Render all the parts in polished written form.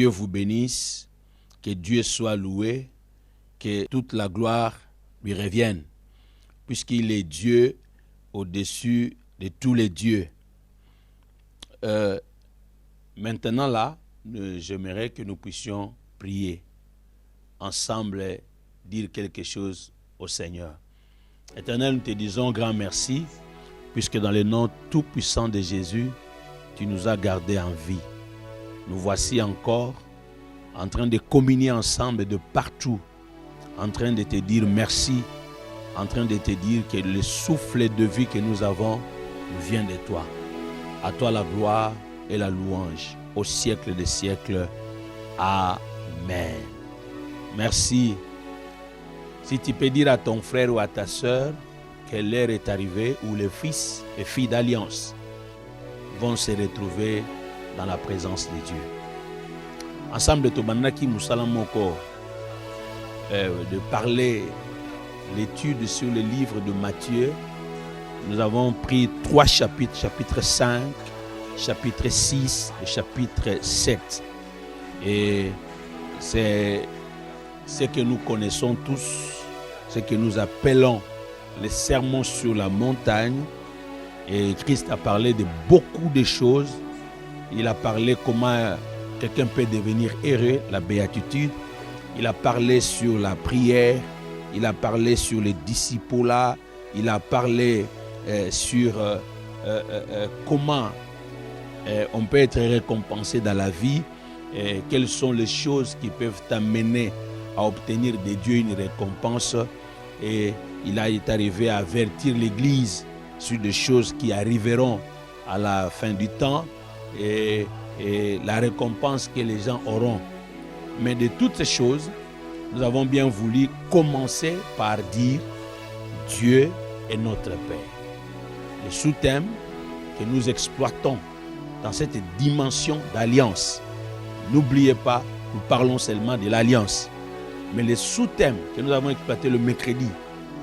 Dieu vous bénisse, que Dieu soit loué, que toute la gloire lui revienne, puisqu'il est Dieu au-dessus de tous les dieux. Maintenant là, j'aimerais que nous puissions prier ensemble et dire quelque chose au Seigneur. Éternel, nous te disons grand merci, puisque dans le nom tout-puissant de Jésus, tu nous as gardés en vie. Nous voici encore en train de communier ensemble de partout, en train de te dire merci, en train de te dire que le souffle de vie que nous avons vient de toi. À toi la gloire et la louange au siècle des siècles. Amen. Merci. Si tu peux dire à ton frère ou à ta sœur que l'heure est arrivée où les fils et filles d'alliance vont se retrouver dans la présence de Dieu. Ensemble de Tobanaki Moussalamoko, de parler l'étude sur le livre de Matthieu, nous avons pris 3 chapitres, chapitre 5, chapitre 6 et chapitre 7. Et c'est ce que nous connaissons tous, ce que nous appelons les sermons sur la montagne. Et Christ a parlé de beaucoup de choses. Il a parlé comment quelqu'un peut devenir heureux, la béatitude. Il a parlé sur la prière. Il a parlé sur les disciples. Il a parlé sur comment on peut être récompensé dans la vie. Quelles sont les choses qui peuvent t'amener à obtenir de Dieu une récompense. Et il est arrivé à avertir l'Église sur des choses qui arriveront à la fin du temps et la récompense que les gens auront. Mais de toutes ces choses, nous avons bien voulu commencer par dire Dieu est notre Père. Le sous-thème que nous exploitons dans cette dimension d'alliance. N'oubliez pas, nous parlons seulement de l'alliance. Mais le sous-thème que nous avons exploité le mercredi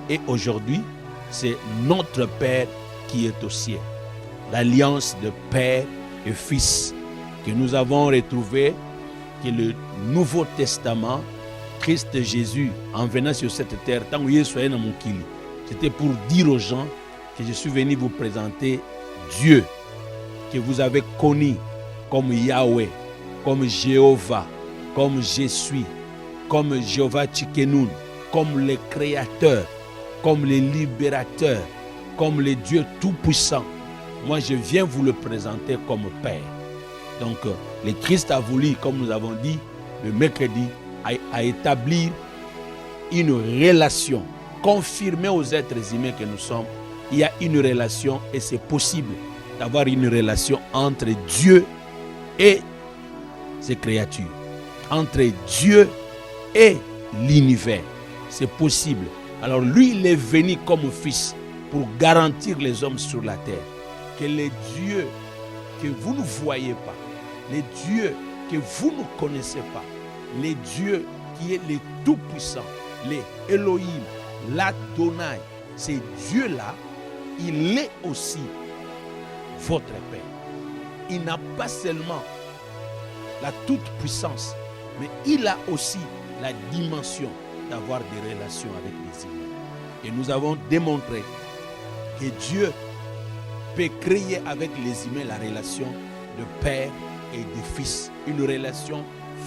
et aujourd'hui, c'est notre Père qui est au ciel. L'alliance de Père et Fils que nous avons retrouvée, que le Nouveau Testament, Christ Jésus, en venant sur cette terre, tant que soyez dans mon kili, c'était pour dire aux gens que je suis venu vous présenter Dieu, que vous avez connu comme Yahweh, comme Jéhovah, comme je suis, comme Jéhovah Tchikenoun, comme le Créateur, comme le Libérateur, comme le Dieu Tout-Puissant. Moi, je viens vous le présenter comme Père. Donc, le Christ a voulu, comme nous avons dit le mercredi, à établir une relation, confirmer aux êtres humains que nous sommes. Il y a une relation et c'est possible d'avoir une relation entre Dieu et ses créatures, entre Dieu et l'univers. C'est possible. Alors lui, il est venu comme fils pour garantir les hommes sur la terre que les dieux que vous ne voyez pas, les dieux que vous ne connaissez pas, les dieux qui est le Tout-Puissant, les Elohim, l'Adonai, ces dieux-là, il est aussi votre Père. Il n'a pas seulement la toute-puissance, mais il a aussi la dimension d'avoir des relations avec les humains. Et nous avons démontré que Dieu peut créer avec les humains la relation de père et de fils, une relation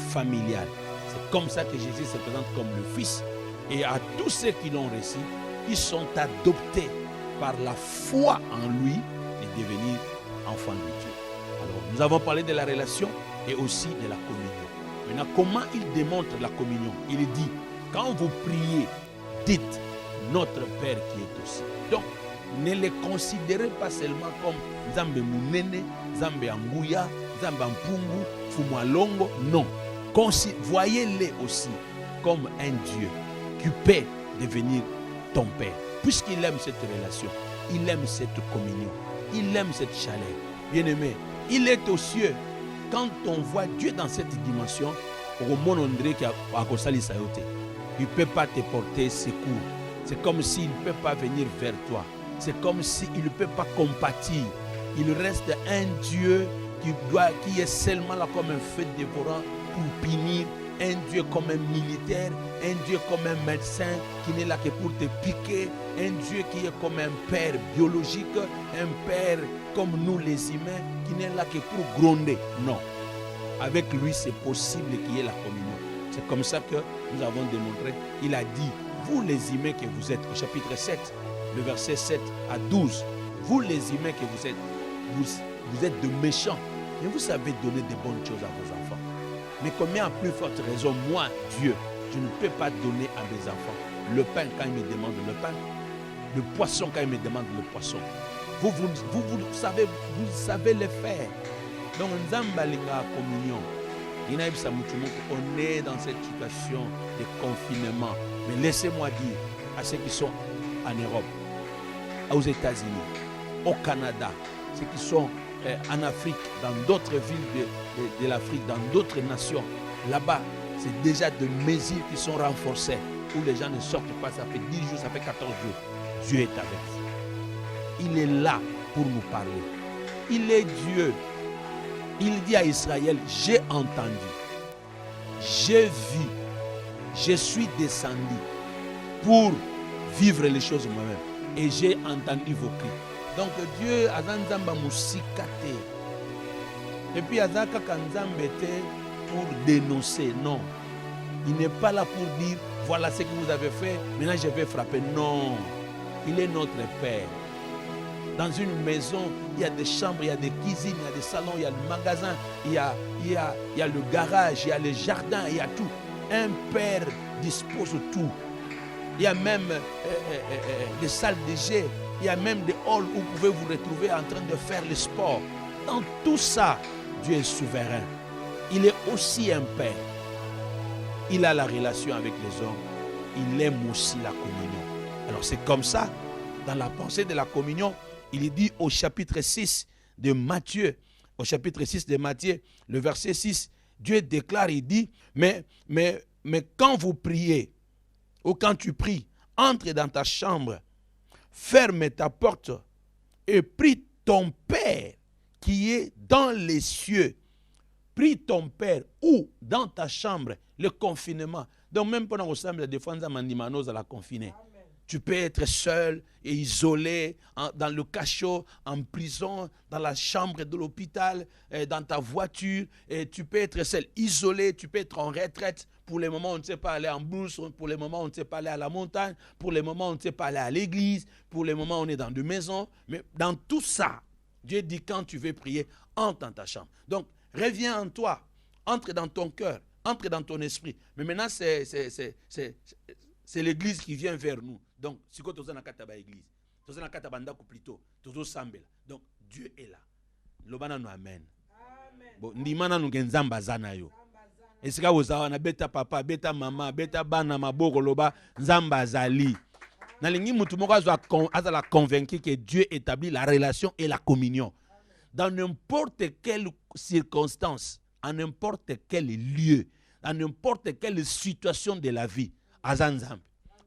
familiale. C'est comme ça que Jésus se présente comme le Fils. Et à tous ceux qui l'ont reçu, ils sont adoptés par la foi en lui et devenir enfants de Dieu. Alors, nous avons parlé de la relation et aussi de la communion. Maintenant, comment il démontre la communion? Il dit, quand vous priez, dites notre Père qui est au ciel. Donc, ne les considérez pas seulement comme Nzambe Munene, Nzambe Anguya, Nzambe Ampungu, Fumwalongo. Non. Voyez-les aussi comme un Dieu qui peut devenir ton Père. Puisqu'il aime cette relation, il aime cette communion, il aime cette chaleur. Bien-aimé, il est aux cieux. Quand on voit Dieu dans cette dimension, il ne peut pas te porter secours. C'est comme s'il ne peut pas venir vers toi. C'est comme s'il ne peut pas compatir. Il reste un Dieu qui est seulement là comme un feu dévorant, pour punir, un Dieu comme un militaire, un Dieu comme un médecin qui n'est là que pour te piquer, un Dieu qui est comme un père biologique, un père comme nous les humains, qui n'est là que pour gronder. Non. Avec lui, c'est possible qu'il y ait la communion. C'est comme ça que nous avons démontré. Il a dit, vous les humains que vous êtes, au chapitre 7, le verset 7 à 12, vous les humains que vous êtes, vous êtes de méchants, mais vous savez donner de bonnes choses à vos enfants. Mais combien à plus forte raison, moi, Dieu, je ne peux pas donner à mes enfants le pain quand ils me demandent le pain, le poisson quand ils me demandent le poisson. Vous savez le faire. Donc, Nzamba linga communion. On est dans cette situation de confinement. Mais laissez-moi dire à ceux qui sont en Europe, aux États-Unis, au Canada, ceux qui sont en Afrique, dans d'autres villes de l'Afrique, dans d'autres nations, là-bas, c'est déjà des mesures qui sont renforcées, où les gens ne sortent pas, ça fait 10 jours, ça fait 14 jours. Dieu est avec vous. Il est là pour nous parler. Il est Dieu. Il dit à Israël, j'ai entendu, j'ai vu, je suis descendu pour vivre les choses moi-même. Et j'ai entendu vos cris. Donc Dieu a Nzamba musikate. Et puis Azaka Kanzambe pour dénoncer. Non. Il n'est pas là pour dire voilà ce que vous avez fait, maintenant je vais frapper. Non. Il est notre Père. Dans une maison, il y a des chambres, il y a des cuisines, il y a des salons, il y a le magasin, il y a le garage, il y a le jardin, il y a tout. Un Père dispose tout. Il y a même des salles de jeu, il y a même des halls où vous pouvez vous retrouver en train de faire le sport. Dans tout ça, Dieu est souverain. Il est aussi un Père. Il a la relation avec les hommes. Il aime aussi la communion. Alors c'est comme ça, dans la pensée de la communion, il est dit au chapitre 6 de Matthieu, le verset 6, Dieu déclare, il dit, mais quand vous priez, ou quand tu pries, entre dans ta chambre, ferme ta porte et prie ton Père qui est dans les cieux. Prie ton Père ou dans ta chambre, le confinement. Donc même pendant que nous des fois, nous allons confiner. Tu peux être seul et isolé dans le cachot, en prison, dans la chambre de l'hôpital, dans ta voiture. Et tu peux être seul, isolé, tu peux être en retraite. Pour les moments où on ne sait pas aller en brousse, pour les moments où on ne sait pas aller à la montagne, pour les moments où on ne sait pas aller à l'église, pour les moments où on est dans des maisons. Mais dans tout ça, Dieu dit quand tu veux prier, entre dans ta chambre. Donc, reviens en toi, entre dans ton cœur, entre dans ton esprit. Mais maintenant, c'est l'église qui vient vers nous. Donc, si tu es dans la église, tu es dans la bandako plutôt, tu es sambela. Donc, Dieu est là. Lobana no amen. Bon, ndimana no genzamba zana yo. Esika ozawa na beta papa, beta mama, beta bana maboko loba nzamba azali. Nalingi mutu moko azala convaincu que Dieu établit la relation et la communion. Dans n'importe quelle circonstance, en n'importe quel lieu, dans n'importe quelle situation de la vie, azanzambe.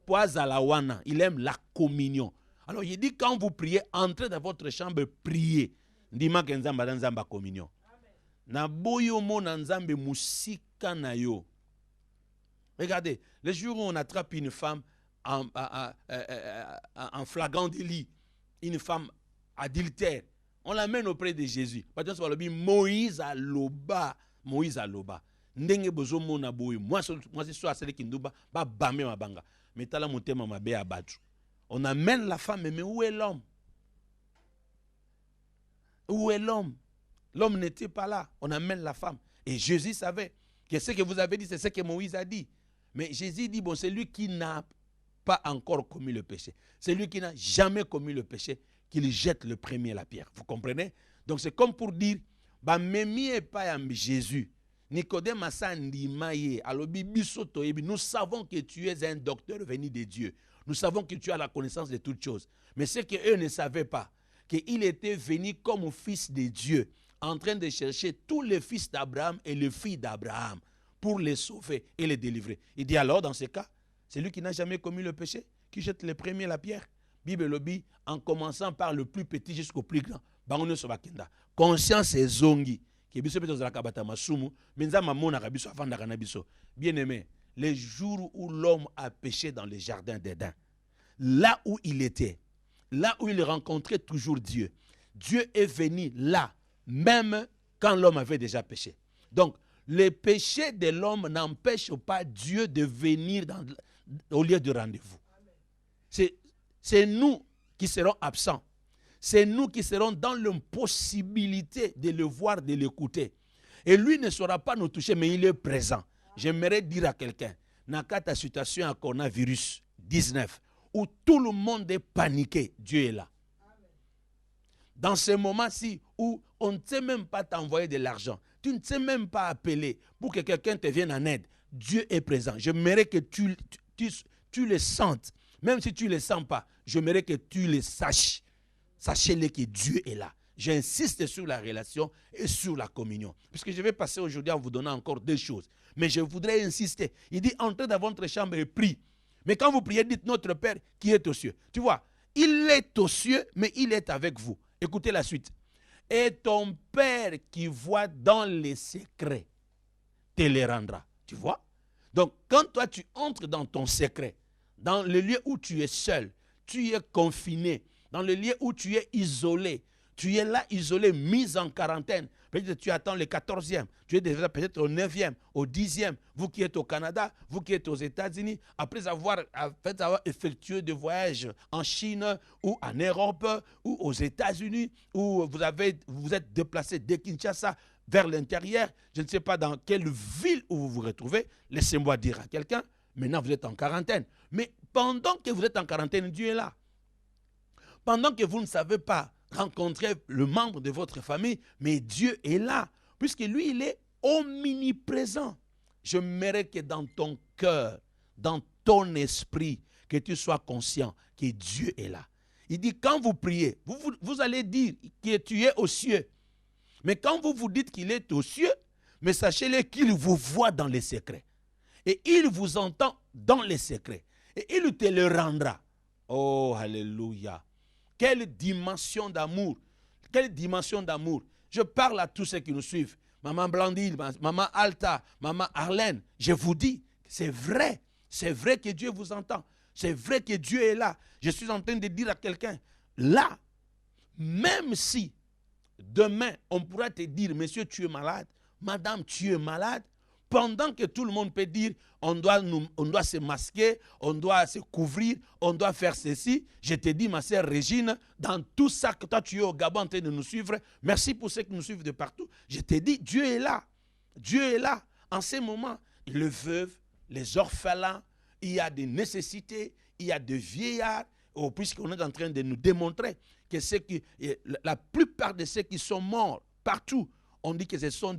Poazalawana, il aime la communion. Alors il dit quand vous priez, entrez dans votre chambre, priez. Ndima kenzamba nzamba communion. Na boyo mo nzambe musika na yo. Regardez, le jour où on attrape une femme en flagrant délit, une femme adultère, on l'amène auprès de Jésus. Moïse a loba. Ndenge bozo mona boyo. Moi c'est soit celle qui nduba ba bamé mabanga. Mais tala motema mabe abatu. On amène la femme, mais où est l'homme? Où est l'homme? L'homme n'était pas là. On amène la femme. Et Jésus savait que ce que vous avez dit, c'est ce que Moïse a dit. Mais Jésus dit, bon, c'est lui qui n'a pas encore commis le péché. C'est lui qui n'a jamais commis le péché, qu'il jette le premier la pierre. Vous comprenez? Donc c'est comme pour dire, bah, même pas Jésus. Nicodème nous savons que tu es un docteur venu de Dieu. Nous savons que tu as la connaissance de toutes choses. Mais ce qu'eux ne savaient pas, qu'il était venu comme fils de Dieu, en train de chercher tous les fils d'Abraham et les filles d'Abraham pour les sauver et les délivrer. Il dit alors, dans ce cas, c'est lui qui n'a jamais commis le péché, qui jette le premier la pierre. Bible lobby, en commençant par le plus petit jusqu'au plus grand. Conscience et zongi. Bien-aimé, les jours où l'homme a péché dans le jardin d'Éden, là où il était, là où il rencontrait toujours Dieu, Dieu est venu là, même quand l'homme avait déjà péché. Donc, les péchés de l'homme n'empêchent pas Dieu de venir au lieu de rendez-vous. C'est nous qui serons absents. C'est nous qui serons dans l'impossibilité de le voir, de l'écouter. Et lui ne saura pas nous toucher, mais il est présent. J'aimerais dire à quelqu'un, dans ta situation à coronavirus 19, où tout le monde est paniqué, Dieu est là. Dans ce moment-ci où on ne sait même pas t'envoyer de l'argent, tu ne sais même pas appeler pour que quelqu'un te vienne en aide, Dieu est présent. J'aimerais que tu le sentes. Même si tu ne le sens pas, j'aimerais que tu le saches. Sachez-le que Dieu est là. J'insiste sur la relation et sur la communion. Puisque je vais passer aujourd'hui en vous donnant encore deux choses. Mais je voudrais insister. Il dit, entrez dans votre chambre et prie. Mais quand vous priez, dites notre Père qui est aux cieux. Tu vois, il est aux cieux, mais il est avec vous. Écoutez la suite. Et ton Père qui voit dans les secrets te les rendra. Tu vois? Donc, quand toi tu entres dans ton secret, dans le lieu où tu es seul, tu es confiné, dans le lieu où tu es isolé, tu es là isolé, mis en quarantaine. Peut-être que tu attends le 14e, tu es déjà peut-être au 9e, au 10e. Vous qui êtes au Canada, vous qui êtes aux États-Unis, après avoir effectué des voyages en Chine ou en Europe ou aux États-Unis, où vous êtes déplacé de Kinshasa vers l'intérieur, je ne sais pas dans quelle ville où vous vous retrouvez, laissez-moi dire à quelqu'un, maintenant vous êtes en quarantaine. Mais pendant que vous êtes en quarantaine, Dieu est là. Pendant que vous ne savez pas rencontrer le membre de votre famille, mais Dieu est là, puisque lui, il est omniprésent. J'aimerais que dans ton cœur, dans ton esprit, que tu sois conscient que Dieu est là. Il dit, quand vous priez, vous allez dire que tu es aux cieux. Mais quand vous vous dites qu'il est aux cieux, mais sachez-le qu'il vous voit dans les secrets. Et il vous entend dans les secrets. Et il te le rendra. Oh, alléluia. Quelle dimension d'amour. Quelle dimension d'amour. Je parle à tous ceux qui nous suivent. Maman Blandine, Maman Alta, Maman Arlène. Je vous dis, c'est vrai. C'est vrai que Dieu vous entend. C'est vrai que Dieu est là. Je suis en train de dire à quelqu'un, là, même si demain, on pourra te dire, monsieur, tu es malade, madame, tu es malade, pendant que tout le monde peut dire, on doit se masquer, on doit se couvrir, on doit faire ceci. Je te dis, ma sœur Régine, dans tout ça que toi tu es au Gabon en train de nous suivre, merci pour ceux qui nous suivent de partout. Je te dis, Dieu est là. Dieu est là. En ces moments, les veuves, les orphelins, il y a des nécessités, il y a des vieillards, puisqu'on est en train de nous démontrer que la plupart de ceux qui sont morts partout, on dit que ce sont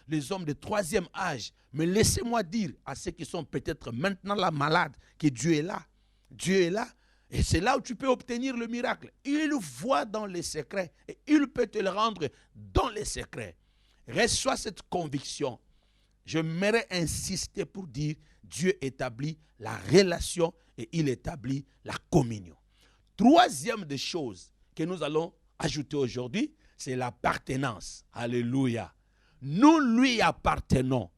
les hommes de troisième âge. Mais laissez-moi dire à ceux qui sont peut-être maintenant là malades que Dieu est là. Dieu est là. Et c'est là où tu peux obtenir le miracle. Il voit dans les secrets et il peut te le rendre dans les secrets. Reçois cette conviction. J'aimerais insister pour dire Dieu établit la relation et il établit la communion. Troisième des choses que nous allons ajouter aujourd'hui, c'est l'appartenance. Alléluia. Nous lui appartenons.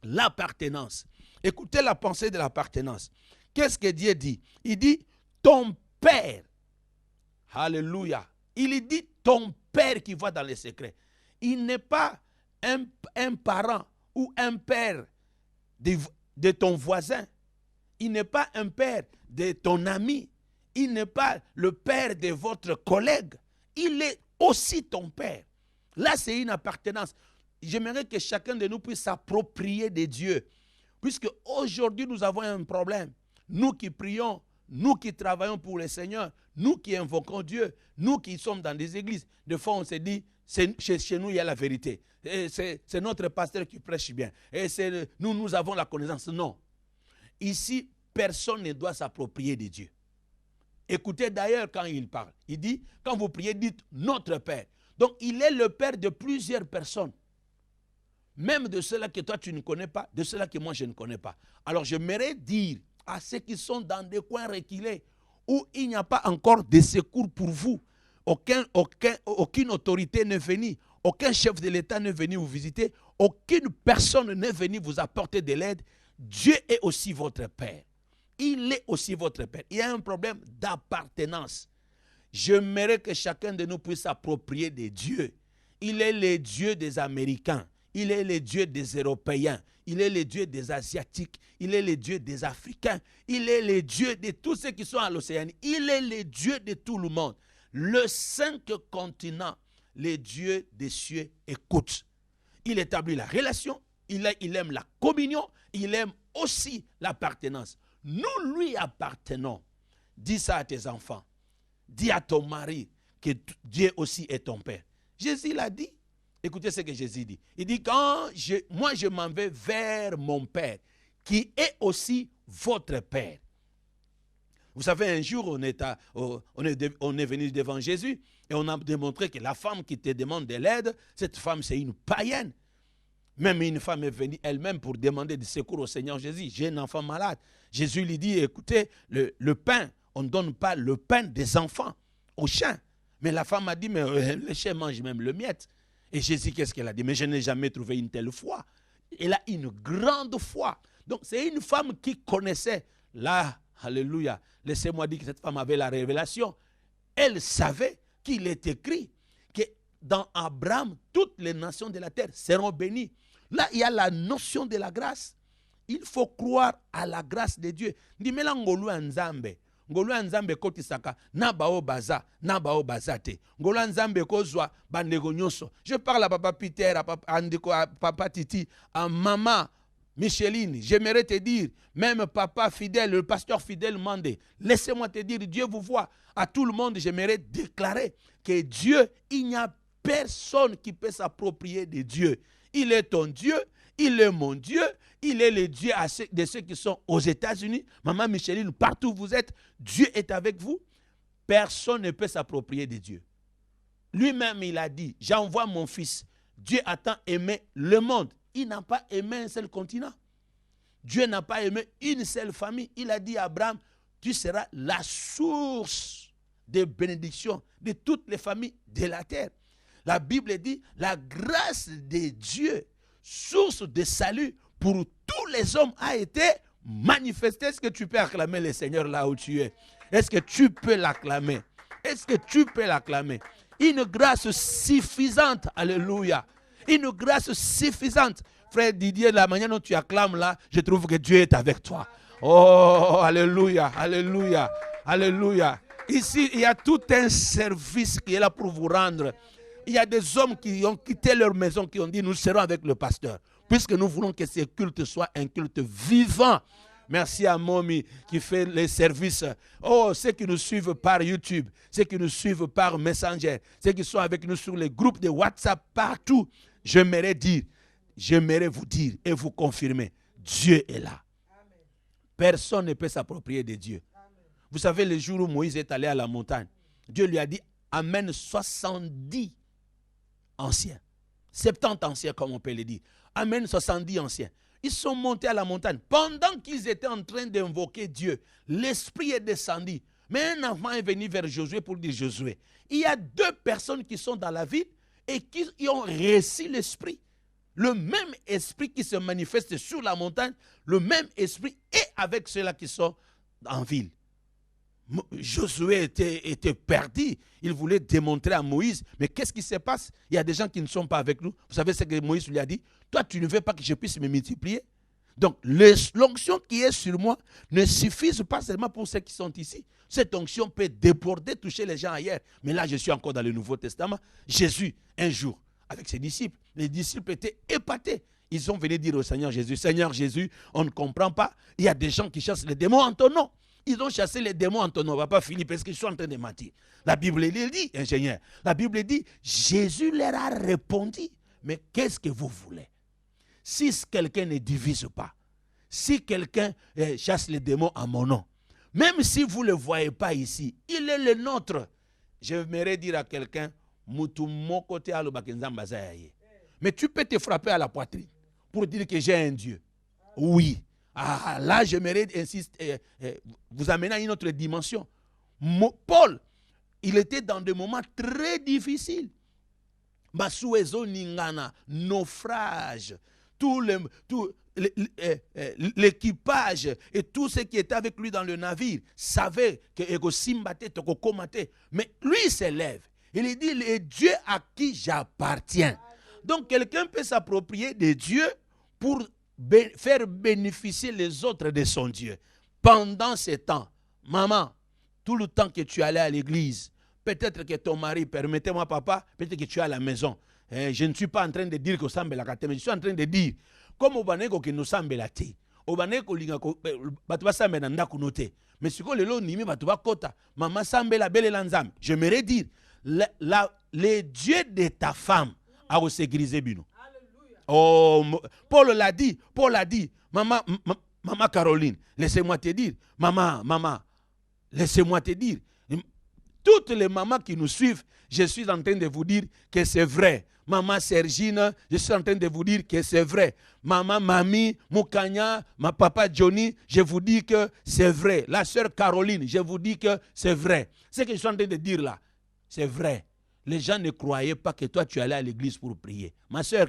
L'appartenance. Écoutez la pensée de l'appartenance. Qu'est-ce que Dieu dit? Il dit, ton Père. Alléluia. Il dit, ton Père qui voit dans les secrets. Il n'est pas un parent ou un père de ton voisin. Il n'est pas un père de ton ami. Il n'est pas le père de votre collègue. Il est aussi ton père. Là, c'est une appartenance. J'aimerais que chacun de nous puisse s'approprier de Dieu. Puisque aujourd'hui, nous avons un problème. Nous qui prions, nous qui travaillons pour le Seigneur, nous qui invoquons Dieu, nous qui sommes dans des églises, des fois on se dit, chez nous il y a la vérité. C'est notre pasteur qui prêche bien. Et nous avons la connaissance. Non. Ici, personne ne doit s'approprier de Dieu. Écoutez d'ailleurs quand il parle. Il dit, quand vous priez, dites notre Père. Donc il est le Père de plusieurs personnes. Même de ceux-là que toi tu ne connais pas, de ceux-là que moi je ne connais pas. Alors j'aimerais dire à ceux qui sont dans des coins reculés, où il n'y a pas encore de secours pour vous, aucune autorité n'est venue, aucun chef de l'État n'est venu vous visiter, aucune personne n'est venue vous apporter de l'aide. Dieu est aussi votre Père. Il est aussi votre Père. Il y a un problème d'appartenance. J'aimerais que chacun de nous puisse s'approprier de Dieu. Il est le Dieu des Américains. Il est le Dieu des Européens. Il est le Dieu des Asiatiques. Il est le Dieu des Africains. Il est le Dieu de tous ceux qui sont à l'Océanie. Il est le Dieu de tout le monde. Le 5 continents, les dieux des cieux écoutent. Il établit la relation. Il aime la communion. Il aime aussi l'appartenance. Nous lui appartenons. Dis ça à tes enfants. Dis à ton mari que Dieu aussi est ton Père. Jésus l'a dit. Écoutez ce que Jésus dit. Il dit, moi je m'en vais vers mon Père, qui est aussi votre Père. Vous savez, un jour, on est venu devant Jésus et on a démontré que la femme qui te demande de l'aide, cette femme, c'est une païenne. Même une femme est venue elle-même pour demander du secours au Seigneur Jésus. J'ai un enfant malade. Jésus lui dit, écoutez, le pain, on ne donne pas le pain des enfants aux chiens. Mais la femme a dit, mais les chiens mangent même le miette. Et Jésus, qu'est-ce qu'elle a dit? Mais je n'ai jamais trouvé une telle foi. Elle a une grande foi. Donc, c'est une femme qui connaissait là, alléluia. Laissez-moi dire que cette femme avait la révélation. Elle savait qu'il est écrit que dans Abraham, toutes les nations de la terre seront bénies. Là, il y a la notion de la grâce. Il faut croire à la grâce de Dieu. Ndimela ngolu nzambe. Ngolu nzambe kotisaka na bao baza na bao bazate. Ngolu nzambe kozwa bandeko nyonso. Je parle à papa Peter, à papa Andiko, à papa Titi, à maman Micheline. J'aimerais te dire, même papa fidèle, le pasteur fidèle Mandé, laissez-moi te dire, Dieu vous voit. À tout le monde, j'aimerais déclarer que Dieu, il n'y a personne qui peut s'approprier de Dieu. Il est ton Dieu, il est mon Dieu, il est le Dieu de ceux qui sont aux États-Unis. Maman Micheline, partout où vous êtes, Dieu est avec vous. Personne ne peut s'approprier de Dieu. Lui-même, il a dit, j'envoie mon fils. Dieu a tant aimé le monde. Il n'a pas aimé un seul continent. Dieu n'a pas aimé une seule famille. Il a dit à Abraham, tu seras la source de bénédiction de toutes les familles de la terre. La Bible dit, la grâce de Dieu, source de salut pour tous les hommes, a été manifestée. Est-ce que tu peux acclamer le Seigneur là où tu es? Est-ce que tu peux l'acclamer? Est-ce que tu peux l'acclamer? Une grâce suffisante, alléluia. Une grâce suffisante. Frère Didier, la manière dont tu acclames là, je trouve que Dieu est avec toi. Oh, alléluia, alléluia, alléluia. Ici, il y a tout un service qui est là pour vous rendre. Il y a des hommes qui ont quitté leur maison, qui ont dit, nous serons avec le pasteur. Puisque nous voulons que ce culte soit un culte vivant. Merci à Momi qui fait les services. Oh, ceux qui nous suivent par YouTube, ceux qui nous suivent par Messenger, ceux qui sont avec nous sur les groupes de WhatsApp, partout. J'aimerais vous dire et vous confirmer, Dieu est là. Amen. Personne ne peut s'approprier de Dieu. Amen. Vous savez, le jour où Moïse est allé à la montagne, Dieu lui a dit, amène 70 anciens. 70 anciens, comme on peut le dire. Amène 70 anciens. Ils sont montés à la montagne. Pendant qu'ils étaient en train d'invoquer Dieu, l'Esprit est descendu. Mais un enfant est venu vers Josué pour dire, Josué, il y a 2 personnes qui sont dans la ville et qui ont reçu l'Esprit. Le même esprit qui se manifeste sur la montagne, le même esprit est avec ceux-là qui sont en ville. Josué était perdu. Il voulait démontrer à Moïse, mais qu'est-ce qui se passe? Il y a des gens qui ne sont pas avec nous. Vous savez ce que Moïse lui a dit? Toi, tu ne veux pas que je puisse me multiplier? Donc, l'onction qui est sur moi ne suffit pas seulement pour ceux qui sont ici. Cette onction peut déborder, toucher les gens ailleurs. Mais là, je suis encore dans le Nouveau Testament. Jésus, un jour, avec ses disciples, les disciples étaient épatés. Ils ont venu dire au Seigneur Jésus, Seigneur Jésus, on ne comprend pas. Il y a des gens qui chassent les démons en ton nom. Ils ont chassé les démons en ton nom. On ne va pas finir parce qu'ils sont en train de mentir. La Bible dit, ingénieur, la Bible dit, Jésus leur a répondu, mais qu'est-ce que vous voulez? Si quelqu'un ne divise pas, si quelqu'un chasse les démons en mon nom, même si vous ne le voyez pas ici, il est le nôtre. J'aimerais dire à quelqu'un, mais tu peux te frapper à la poitrine pour dire que j'ai un Dieu. Oui. Ah, là, j'aimerais vous amener à une autre dimension. Paul, il était dans des moments très difficiles. Masuezo ningana, naufrage. Tout l'équipage et tout ce qui était avec lui dans le navire savait que Ego Simbate, Tokokomate. Mais lui il s'élève. Il dit, le Dieu à qui j'appartiens. Donc quelqu'un peut s'approprier de Dieu pour faire bénéficier les autres de son Dieu. Pendant ce temps, maman, tout le temps que tu allais à l'église, peut-être que ton mari, permettez-moi papa, peut-être que tu es à la maison. Je ne suis pas en train de dire que ça me la mais je suis en train de dire, comme Obaneko qui nous semble la té, Obaneko linga ko batuba sambe na ndako noté. Mais si ko lelo nimi batuba kota, maman sambe la belle lanzam. J'aimerais dire les dieux de ta femme a sécurisé bino. Oh, Paul l'a dit, maman Caroline, laissez-moi te dire, maman, laissez-moi te dire. Toutes les mamans qui nous suivent, je suis en train de vous dire que c'est vrai. Maman Sergine, je suis en train de vous dire que c'est vrai. Maman Mami, Moukanya, ma papa Johnny, je vous dis que c'est vrai. La sœur Caroline, je vous dis que c'est vrai. Ce que je suis en train de dire là, c'est vrai. Les gens ne croyaient pas que toi tu allais à l'église pour prier. Ma sœur,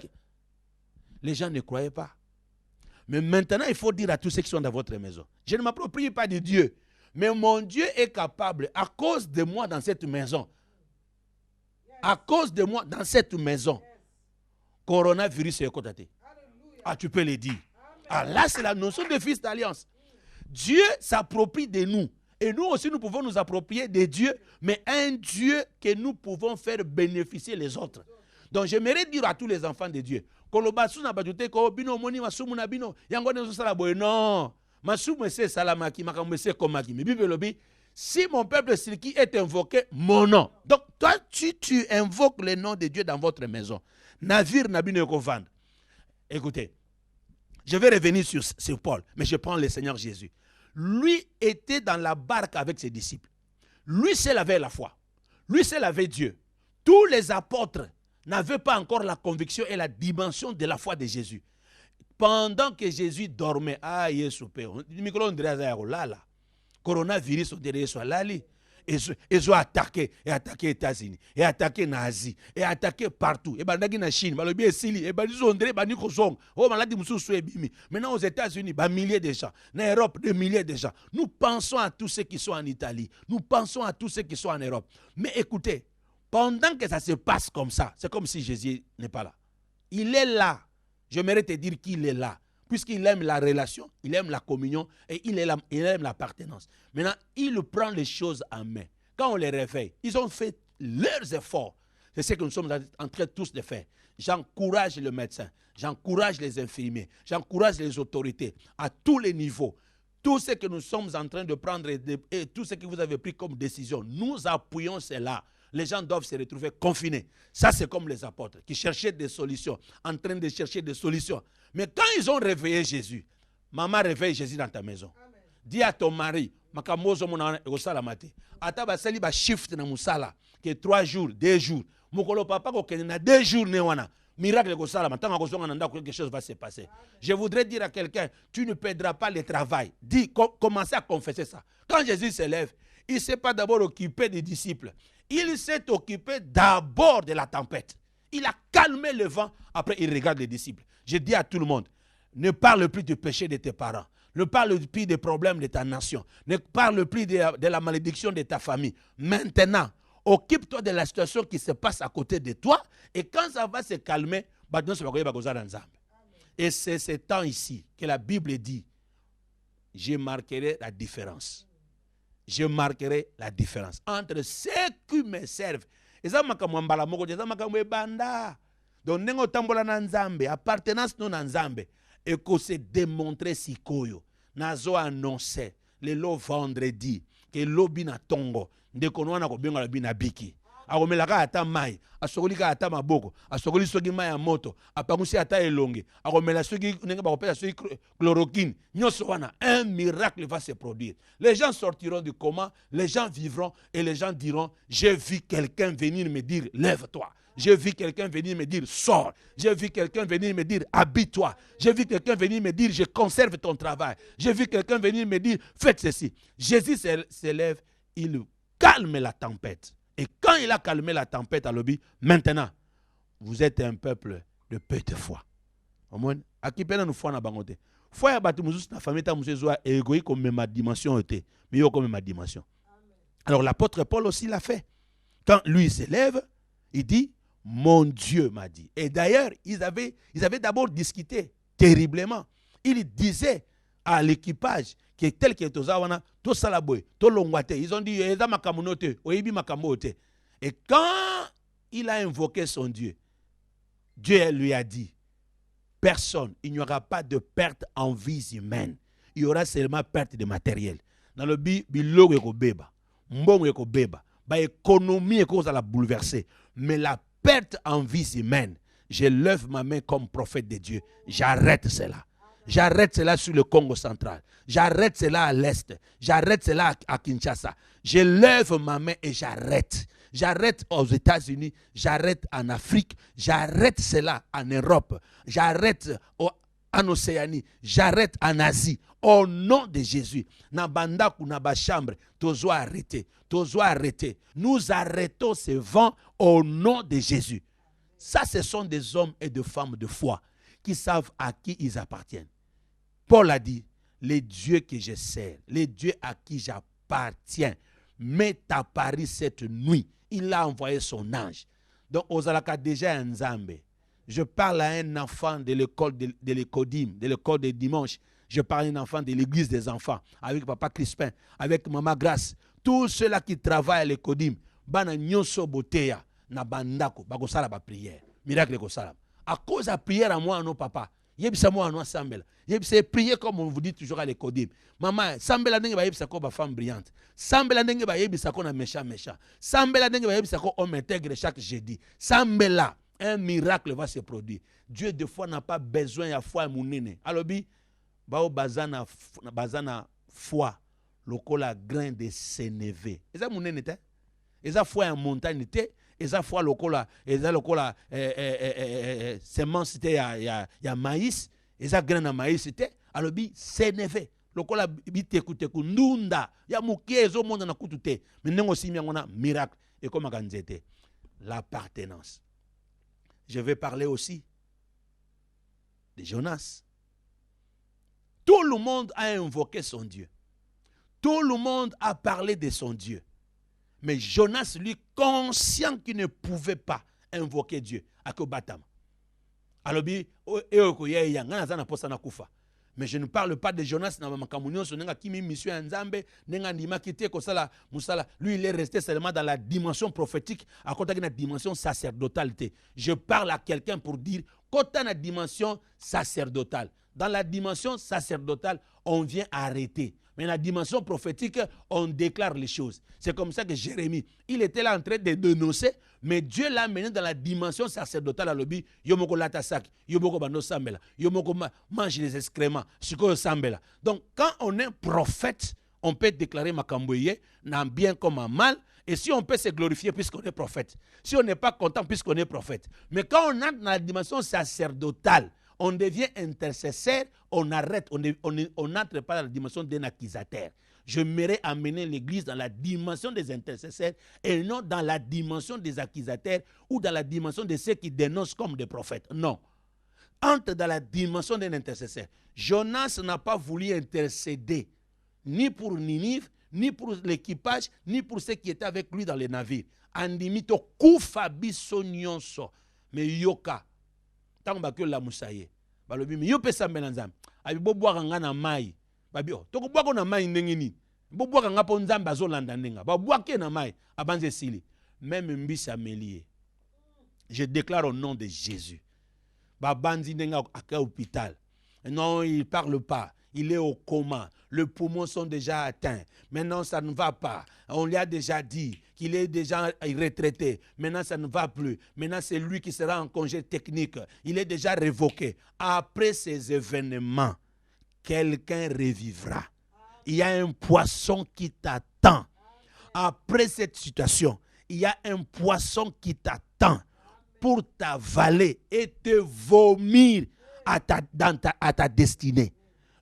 les gens ne croyaient pas. Mais maintenant, il faut dire à tous ceux qui sont dans votre maison, je ne m'approprie pas de Dieu. Mais mon Dieu est capable, à cause de moi dans cette maison, à cause de moi dans cette maison, coronavirus est cotaté. Ah, tu peux le dire. Ah, là, c'est la notion de fils d'alliance. Dieu s'approprie de nous. Et nous aussi, nous pouvons nous approprier de Dieu, mais un Dieu que nous pouvons faire bénéficier les autres. Donc, j'aimerais dire à tous les enfants de Dieu, non. Si mon peuple Silki est invoqué, mon nom. Donc, toi, tu invoques le nom de Dieu dans votre maison. Navire Nabino Kovand. Écoutez, je vais revenir sur Paul, mais je prends le Seigneur Jésus. Lui était dans la barque avec ses disciples. Lui seul avait la foi. Lui seul avait Dieu. Tous les apôtres n'avaient pas encore la conviction et la dimension de la foi de Jésus. Pendant que Jésus dormait, coronavirus ils ont attaqué les États-Unis, et attaqué les Asie, et attaqué partout. Et en Chine, maintenant aux États-Unis, milliers de gens. En Europe, des milliers de gens. Nous pensons à tous ceux qui sont en Italie. Nous pensons à tous ceux qui sont en Europe. Mais écoutez, pendant que ça se passe comme ça, c'est comme si Jésus n'est pas là. Il est là. J'aimerais te dire qu'il est là. Puisqu'il aime la relation, il aime la communion et il aime l'appartenance. Maintenant, il prend les choses en main. Quand on les réveille, ils ont fait leurs efforts. C'est ce que nous sommes en train tous de faire. J'encourage le médecin, j'encourage les infirmiers, j'encourage les autorités à tous les niveaux. Tout ce que nous sommes en train de prendre et tout ce que vous avez pris comme décision, nous appuyons cela. Les gens doivent se retrouver confinés. Ça, c'est comme les apôtres qui cherchaient des solutions, en train de chercher des solutions. Mais quand ils ont réveillé Jésus, maman réveille Jésus dans ta maison. Amen. Dis à ton mari, makamozo mona osalamate. Ata basali ba shift na musala que 3 jours, 2 jours. Mokolo papa ko kenena 2 jours ne wana. Miracle ko sala matanga ko zonga nanda quelque chose va se passer. Amen. Je voudrais dire à quelqu'un, tu ne perdras pas le travail. Dis, commencez à confesser ça. Quand Jésus se lève, il ne s'est pas d'abord occupé des disciples. Il s'est occupé d'abord de la tempête. Il a calmé le vent, après il regarde les disciples. Je dis à tout le monde, ne parle plus du péché de tes parents. Ne parle plus des problèmes de ta nation. Ne parle plus de la malédiction de ta famille. Maintenant, occupe-toi de la situation qui se passe à côté de toi. Et quand ça va se calmer, et c'est ce temps ici que la Bible dit, je marquerai la différence. Je marquerai la différence entre ceux qui me servent. Et ça, donc, nengo tambola na nzambe, appartenance non na nzambe, et que se démontrer si koyo. Nazo annoncer le lo vendredi que lobi na tongo, ndeko nwana ko benga lobi na biki. Akomelaka ata mai, asokolika ata maboko, asokoli soki mai ya moto, apangusi ata elonge, akomela soki nenga bakopesa soki chloroquine. Nyoso wana, un miracle va se produire. Les gens sortiront du coma, les gens vivront et les gens diront, j'ai vu quelqu'un venir me dire lève-toi. J'ai vu quelqu'un venir me dire sors. J'ai vu quelqu'un venir me dire habille-toi. J'ai vu quelqu'un venir me dire je conserve ton travail. J'ai vu quelqu'un venir me dire faites ceci. Jésus s'élève, il calme la tempête. Et quand il a calmé la tempête à l'objet, maintenant, vous êtes un peuple de peu de foi. Amen. Akipena nous foi na bangote. Foi ya batu mususu na famille ta mususu zo égoïste comme ma dimension était, mais yo comme ma dimension. Alors l'apôtre Paul aussi l'a fait. Quand lui s'élève, il dit mon Dieu m'a dit. Et d'ailleurs, ils avaient d'abord discuté terriblement. Il disait à l'équipage qui est tel qu'il est aux awana, tout salaboy, tout longwate. Ils ont dit eza makamunote, oyebi makamote. Et quand il a invoqué son Dieu, Dieu lui a dit personne, il n'y aura pas de perte en vies humaines. Il y aura seulement perte de matériel. Dans le bilogo eko beba, mbongo eko beba, ba économie eko za la bouleverser. Mais la perte en vies humaines, je lève ma main comme prophète de Dieu. J'arrête cela. J'arrête cela sur le Congo central. J'arrête cela à l'est. J'arrête cela à Kinshasa. Je lève ma main et j'arrête. J'arrête aux États-Unis. J'arrête en Afrique. J'arrête cela en Europe. J'arrête en Océanie. J'arrête en Asie. Au nom de Jésus. Nabandaku naba chambre. Tozo arrêter. Tozo arrêter. Nous arrêtons ce vent au nom de Jésus. Ça, ce sont des hommes et des femmes de foi qui savent à qui ils appartiennent. Paul a dit, les dieux que je sers, les dieux à qui j'appartiens, m'est apparu cette nuit. Il a envoyé son ange. Donc, Ozalaka déjà un Nzambe. Je parle à un enfant de l'école de l'Ecodim, de l'école des dimanches. Je parle à un enfant de l'église des enfants, avec Papa Crispin, avec Maman Grace. Tous ceux-là qui travaillent à l'Ecodim, bana nyonso boteya, na bandako, bakosala ba prière. Miracle kosala. À cause de la prière à moi, non, papa. Yebisa moi, non, Sambela. Yebisa prier comme on vous dit toujours à l'Ecodim. Maman, Sambela n'est pas yebisa comme une femme brillante. Sambela n'est pas yebisa comme un méchant. Sambela n'est pas yebisa comme on intègre chaque jeudi. Sambela, un miracle va se produire. Dieu, des fois, n'a pas besoin de foi à mon nene. Alors, bao bazana foi, lokola grain de sénévé. Et ça, mon nene, et ça, foi en montagne, et ça fois lokola semence c'était ya maïs et ça grain de maïs c'était alors bi sénévé lokola bitekute kundunda ya mukezo monde na kutute mais nengo simi ngona miracle et comme kanzete l'appartenance. Je vais parler aussi de Jonas. Tout le monde a invoqué son Dieu. Tout le monde a parlé de son Dieu. Mais Jonas, lui, conscient qu'il ne pouvait pas invoquer Dieu. Mais je ne parle pas de Jonas. Lui, il est resté seulement dans la dimension prophétique, à côté de la dimension sacerdotalité. Je parle à quelqu'un pour dire, quand on a la dimension sacerdotale, dans la dimension sacerdotale, on vient arrêter. Mais dans la dimension prophétique, on déclare les choses. C'est comme ça que Jérémie, il était là en train de dénoncer, mais Dieu l'a mené dans la dimension sacerdotale à l'obi. Yomoko latasak, yomoko bando sambela, yomoko mange les excréments, siko sambela. Donc, quand on est prophète, on peut déclarer makamboye, n'a bien comme un mal, et si on peut se glorifier puisqu'on est prophète. Si on n'est pas content puisqu'on est prophète. Mais quand on entre dans la dimension sacerdotale, on devient intercesseur, on arrête, on n'entre pas dans la dimension d'un accusateur. J'aimerais amener l'Église dans la dimension des intercesseurs et non dans la dimension des accusateurs ou dans la dimension de ceux qui dénoncent comme des prophètes. Non. Entre dans la dimension d'un intercesseur. Jonas n'a pas voulu intercéder ni pour Ninive, ni pour l'équipage, ni pour ceux qui étaient avec lui dans les navires. Andimito kufabi sonyonso. Mais yoka. Tant que la moussaye. Balobi mi yo pesa melanzam. Abi bo boire nga na mai. Babi o. To ko boire na mai ndengini. Bo boire nga po nzamba zo landa ndenga. Ba boire ke na mai abanze sili. Même mbisa melie. Je déclare au nom de Jésus. Ba bandi ndenga à hôpital. Non, il parle pas. Il est au coma. Les poumons sont déjà atteints. Maintenant, ça ne va pas. On lui a déjà dit qu'il est déjà retraité. Maintenant, ça ne va plus. Maintenant, c'est lui qui sera en congé technique. Il est déjà révoqué. Après ces événements, quelqu'un revivra. Il y a un poisson qui t'attend. Après cette situation, il y a un poisson qui t'attend pour t'avaler et te vomir à ta destinée.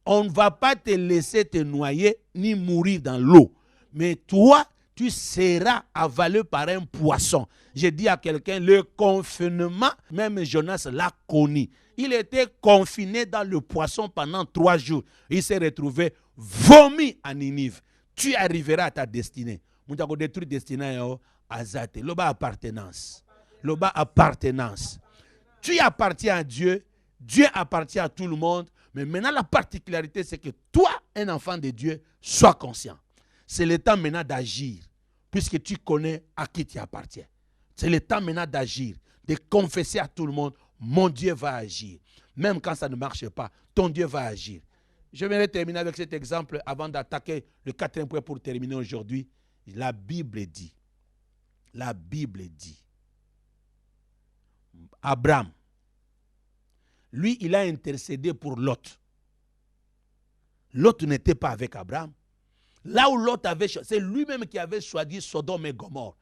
On ne va pas te laisser te noyer ni mourir dans l'eau. Mais toi, tu seras avalé par un poisson. J'ai dit à quelqu'un, le confinement, même Jonas l'a connu. Il était confiné dans le poisson pendant 3 jours. Il s'est retrouvé vomi à Ninive. Tu arriveras à ta destinée. Nous avons détruit la destinée à Zate. L'oba appartenance. L'oba appartenance. Tu appartiens à Dieu. Dieu appartient à tout le monde. Mais maintenant, la particularité, c'est que toi, un enfant de Dieu, sois conscient. C'est le temps maintenant d'agir, puisque tu connais à qui tu appartiens. C'est le temps maintenant d'agir, de confesser à tout le monde, mon Dieu va agir. Même quand ça ne marche pas, ton Dieu va agir. Je vais terminer avec cet exemple avant d'attaquer le 4e point pour terminer aujourd'hui. La Bible dit, Abraham, lui, il a intercédé pour Lot. Lot n'était pas avec Abraham. Là où Lot avait choisi, c'est lui-même qui avait choisi Sodome et Gomorrhe.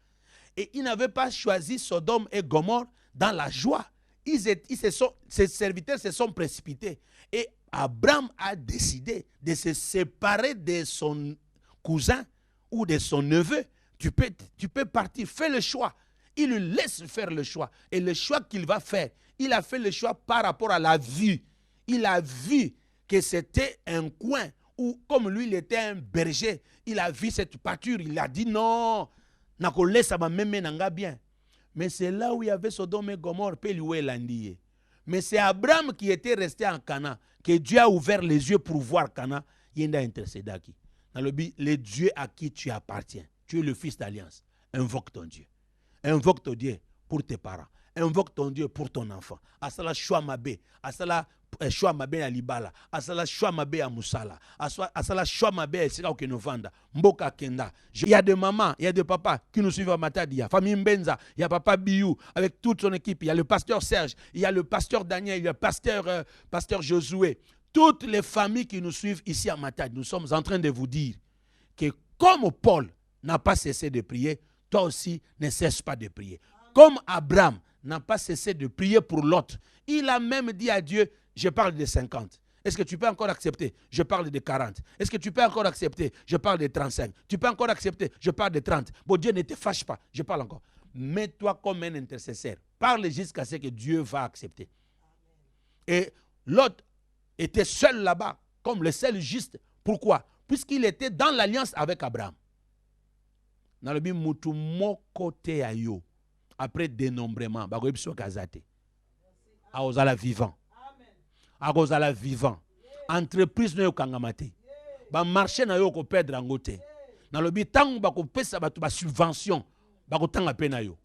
Et il n'avait pas choisi Sodome et Gomorrhe dans la joie. Ses serviteurs se sont précipités. Et Abraham a décidé de se séparer de son cousin ou de son neveu. Tu peux partir, fais le choix. Il lui laisse faire le choix. Et le choix qu'il va faire, il a fait le choix par rapport à la vue. Il a vu que c'était un coin où, comme lui, il était un berger, il a vu cette pâture, il a dit non, ça va même bien. Mais c'est là où il y avait Sodome et Gomorrhe, mais c'est Abraham qui était resté en Canaan, que Dieu a ouvert les yeux pour voir Canaan. Il a intercédé à qui? Dans le Dieu à qui tu appartiens. Tu es le fils d'alliance. Invoque ton Dieu. Invoque ton Dieu pour tes parents. Invoque ton Dieu pour ton enfant. Asala choix mabe. Asala choix mabe à Libala. Asala choix mabe à Moussala. Asala choix mabe à Sira Okenovanda. Mboka Kenda. Il y a des mamans, il y a des papas qui nous suivent à Matadia. Famille Mbenza. Il y a papa Biou avec toute son équipe. Il y a le pasteur Serge. Il y a le pasteur Daniel. Il y a le pasteur Josué. Toutes les familles qui nous suivent ici à Matad. Nous sommes en train de vous dire que comme Paul n'a pas cessé de prier, toi aussi ne cesse pas de prier. Comme Abraham n'a pas cessé de prier pour Lot. Il a même dit à Dieu, je parle de 50. Est-ce que tu peux encore accepter? Je parle de 40. Est-ce que tu peux encore accepter? Je parle de 35. Tu peux encore accepter? Je parle de 30. Bon, Dieu ne te fâche pas. Je parle encore. Mets-toi comme un intercesseur. Parle jusqu'à ce que Dieu va accepter. Et Lot était seul là-bas, comme le seul juste. Pourquoi? Puisqu'il était dans l'alliance avec Abraham. Dans le but, côté ayo. Après dénombrement, aozala vivant. Aozala vivant. Entreprise no kangamate. Ba marché na yo ko perdre ngote. Dans le but tango ba ko pesa ba subvention, ba ko tanga pe na yo.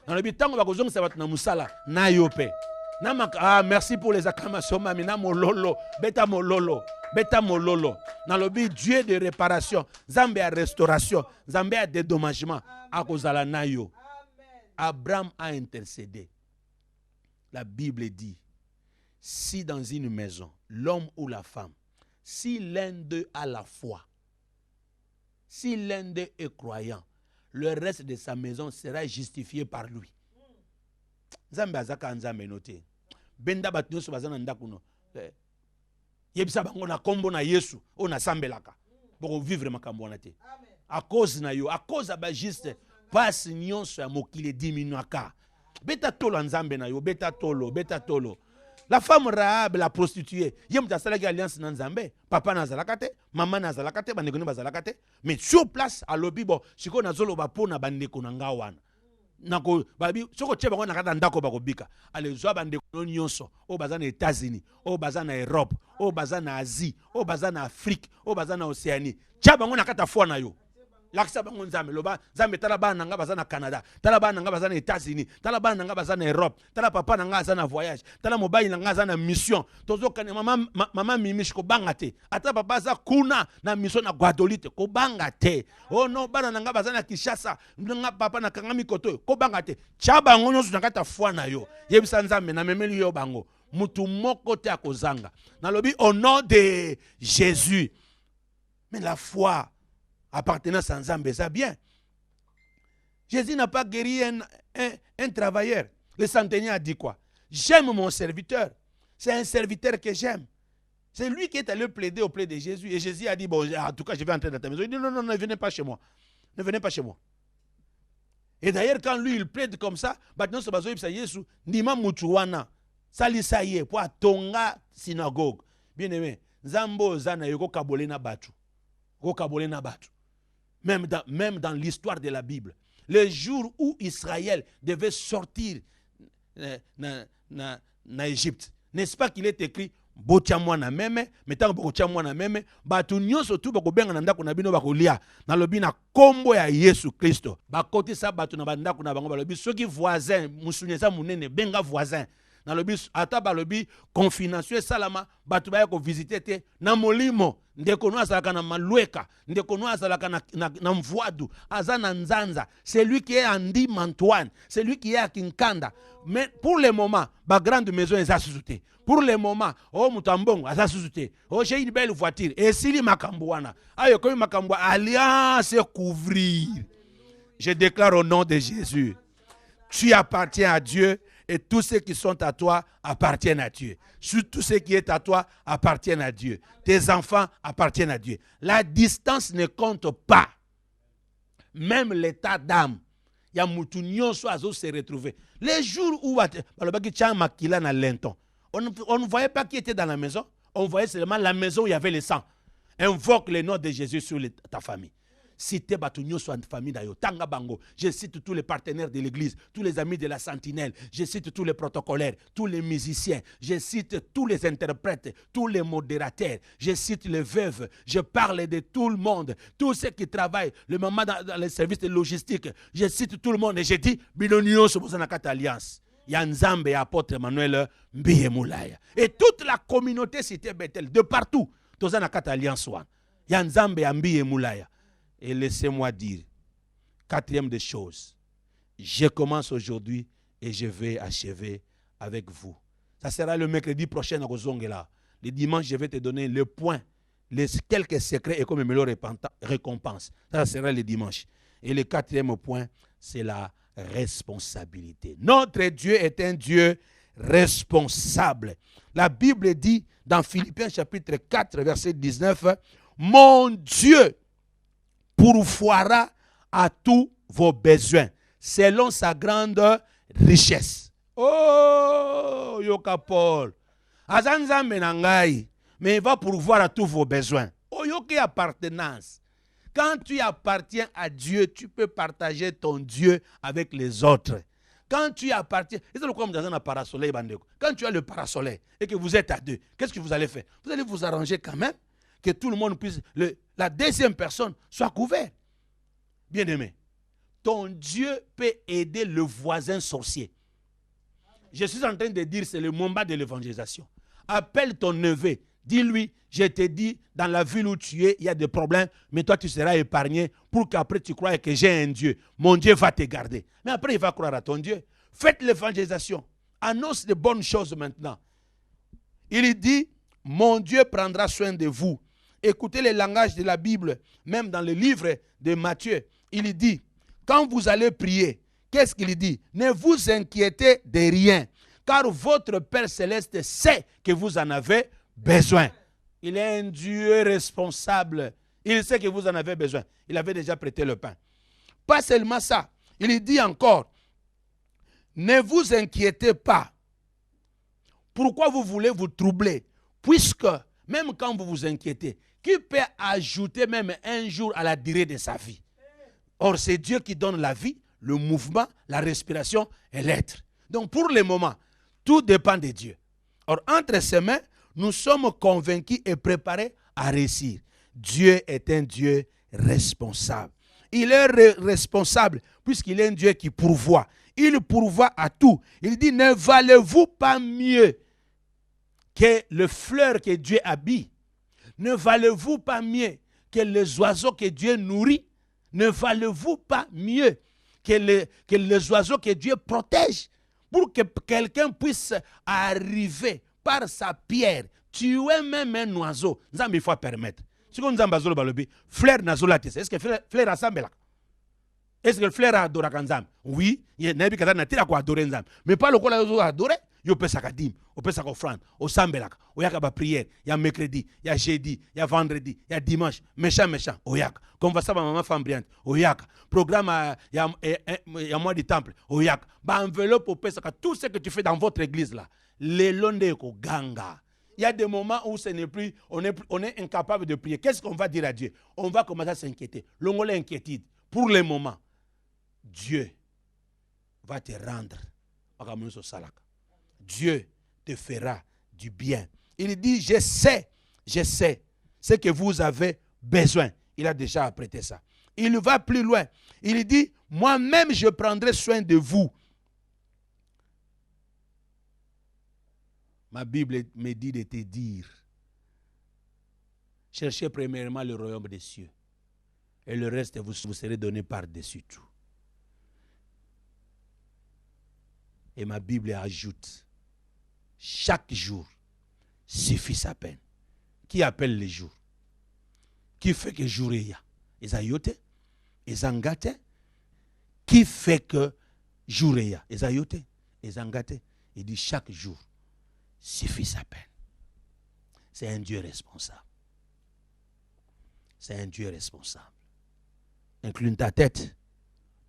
Dans le but tango ba ko zongisa ba na musala na yo pe. Merci pour les acclamations, mamina mololo, beta mololo. Beta mololo. Dans le but Dieu de réparation, Zambé à restauration, Zambé à dédommagement, akozala na yo. Abraham a intercédé. La Bible dit, si dans une maison, l'homme ou la femme, si l'un d'eux a la foi, si l'un d'eux est croyant, le reste de sa maison sera justifié par lui. Nzambe azaka nzambe noté. Benda batno so bazana ndakuno. Yebisa bango na kombo na Yesu, o na sambelaka. Pour vivre makambo na te. À cause na yo, à cause ba juste passe nyonso ya mokile diminuaka. Beta tolo nzambe na yo, beta tolo. La femme Rahab, la prostituée, yem ta sala alliance na nzambe, papa na zalakate, maman na zalakate, bandeko na zalakate, mais sur place à lobibo, siko na zolo ba pona bandeko na ngawana. Nako babi soko tsheba ngona kata ndako bakobika ale zwa bandeko nyonso o bazana États-Unis o bazana Europe o bazana Asie o bazana Afrique o bazana Océanie tshaba ngona kata fwa na yo lakisa bango nzambe loba nzambe tala bana nga bazana Canada tala bana nga bazana États-Unis tala bana nga bazana Europe tala papa na nga azana voyage tala mobali na nga azana mission tozo kana mama mimish ko bangate ata papa za kuna na mission na Guadeloupe ko bangate oh no bana na nga bazana Kinshasa nga papa na kangami koto ko bangate tshaba ngo nyoso na kata fwa na yo yebisa nzambe na memeli yo bango mutu moko te akozanga na lobi au nom de Jésus. Mais la foi appartenance à Nzambe, ça bien. Jésus n'a pas guéri un travailleur. Le centenier a dit quoi? J'aime mon serviteur. C'est un serviteur que j'aime. C'est lui qui est allé plaider auprès de Jésus. Et Jésus a dit, bon, en tout cas, je vais entrer dans ta maison. Il dit, non, ne venez pas chez moi. ne venez pas chez moi. Et d'ailleurs, quand lui, il plaide comme ça, maintenant, ce bazo ibsa Yesu, Nima Mutuwana, Salisaye, pour Tonga synagogue. Bien aimé, Zambo Zana Yoko Kabolena Batu. Même dans l'histoire de la Bible. Le jour où Israël devait sortir na Égypte, n'est-ce pas qu'il est écrit botia mwana meme, metango botia mwana meme, batu nyonso tu bakobenga na ndako na bino bakolia, na lobi na kombo ya Yesu Kristo. Bakoti sa batu na bandako na bango balobi soki voisin, musunyesa munene benga voisin. Na lobi ata balobi confination salama batu baya ko visiter te na molimo ndeko no azalaka na malueka ndeko no azalaka na mvoadu azana nzanza, c'est lui qui est Andi Mantoine, c'est lui qui est à Kinkanda. Mais pour le moment ba grande maison est sous-souté. Pour le moment oh mutambongo aza sous-souté. Oh j'ai une belle voiture et sili makambouana ayo comme makambwa alliance couvrir. Je déclare au nom de Jésus, tu appartiens à Dieu. Et tous ceux qui sont à toi appartiennent à Dieu. Tout ce qui est à toi appartient à Dieu. Tes enfants appartiennent à Dieu. La distance ne compte pas. Même l'état d'âme. Il y a moutounion soit se retrouver. Les jours où on ne voyait pas qui était dans la maison. On voyait seulement la maison où il y avait le sang. Invoque le nom de Jésus sur ta famille. Cité Batunyo soit une famille d'ailleurs. Tanga Bango. Je cite tous les partenaires de l'église, tous les amis de la sentinelle. Je cite tous les protocolaires, tous les musiciens. Je cite tous les interprètes, tous les modérateurs. Je cite les veuves. Je parle de tout le monde. Tous ceux qui travaillent, le maman dans les services de logistique. Je cite tout le monde et je dis, Bilonio se pose dans la alliance. Yanzambe et apôtre Emmanuel Mbiye Moulaya. Et toute la communauté cité Bethel, de partout, tous dans la alliance. Yanzambe et Mbiye Moulaya. Et laissez-moi dire, quatrième des choses, je commence aujourd'hui et je vais achever avec vous. Ça sera le mercredi prochain à Gozongela. Le dimanche, je vais te donner le point, quelques secrets et comme une meilleure récompense. Ça sera le dimanche. Et le quatrième point, c'est la responsabilité. Notre Dieu est un Dieu responsable. La Bible dit dans Philippiens chapitre 4, verset 19, « Mon Dieu pourvoira à tous vos besoins, selon sa grande richesse. » Oh, Yoka Paul. Azanza menangai, mais il va pourvoir à tous vos besoins. Oh, Yoka appartenance. Quand tu appartiens à Dieu, tu peux partager ton Dieu avec les autres. Quand tu appartiens, quand tu as le parasoleil et que vous êtes à deux, qu'est-ce que vous allez faire? Vous allez vous arranger quand même que tout le monde puisse, la deuxième personne soit couverte. Bien-aimé, ton Dieu peut aider le voisin sorcier. Je suis en train de dire, c'est le moment de l'évangélisation. Appelle ton neveu, dis-lui, je te dis, dans la ville où tu es, il y a des problèmes, mais toi tu seras épargné pour qu'après tu crois que j'ai un Dieu. Mon Dieu va te garder. Mais après, il va croire à ton Dieu. Faites l'évangélisation. Annonce de bonnes choses maintenant. Il dit, mon Dieu prendra soin de vous. Écoutez le langage de la Bible, même dans le livre de Matthieu. Il dit, quand vous allez prier, qu'est-ce qu'il dit? Ne vous inquiétez de rien, car votre Père Céleste sait que vous en avez besoin. Il est un Dieu responsable. Il sait que vous en avez besoin. Il avait déjà prêté le pain. Pas seulement ça. Il dit encore, ne vous inquiétez pas. Pourquoi vous voulez vous troubler? Puisque, même quand vous vous inquiétez, qui peut ajouter même un jour à la durée de sa vie? Or, c'est Dieu qui donne la vie, le mouvement, la respiration et l'être. Donc, pour le moment, tout dépend de Dieu. Or, entre ses mains, nous sommes convaincus et préparés à réussir. Dieu est un Dieu responsable. Il est responsable puisqu'il est un Dieu qui pourvoit. Il pourvoit à tout. Il dit, ne valez-vous pas mieux que le fleur que Dieu habille? Ne valez-vous pas mieux que les oiseaux que Dieu nourrit? Ne valez-vous pas mieux que les oiseaux que Dieu protège? Pour que quelqu'un puisse arriver par sa pierre, tuer même un oiseau, il faut permettre. Est-ce que fleur rassemble? Est-ce que le fleur adore Nzambe? Oui, il y a des gens qui adorent Nzambe. Mais pas le quoi adoré. yo pesa ka dim, o pesa ka offrande, o sambelaka, o yaka ba prière, il y a mercredi, il y a jeudi, il y a vendredi, il y a dimanche, méchant, o yaka. Comme va ça, ma maman femme brillante, o yaka. Programme, il y a mois du temple, o yaka. Ba enveloppe o pesa ka tout ce que tu fais dans votre église là. Les londe ko ganga. Il y a des moments où ce n'est plus, on est incapable de prier. Qu'est-ce qu'on va dire à Dieu? On va commencer à s'inquiéter. L'ongole inquiétude. Pour le moment, Dieu va te rendre. Dieu te fera du bien. Il dit, je sais ce que vous avez besoin. Il a déjà apprêté ça. Il va plus loin. Il dit, moi-même je prendrai soin de vous. Ma Bible me dit de te dire, cherchez premièrement le royaume des cieux. Et le reste vous serez donné par-dessus tout. Et ma Bible ajoute, chaque jour suffit sa peine. Qui appelle les jours? Qui fait que jour il y a? Esayote, Ezangate. Qui fait que jour il y a? Esayote, Ezangate. Il dit chaque jour suffit sa peine. C'est un Dieu responsable. C'est un Dieu responsable. Incline ta tête.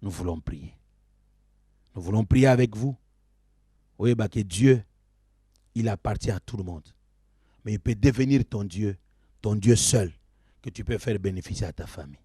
Nous voulons prier. Nous voulons prier avec vous. Oui, bah que Dieu, il appartient à tout le monde. Mais il peut devenir ton Dieu seul, que tu peux faire bénéficier à ta famille.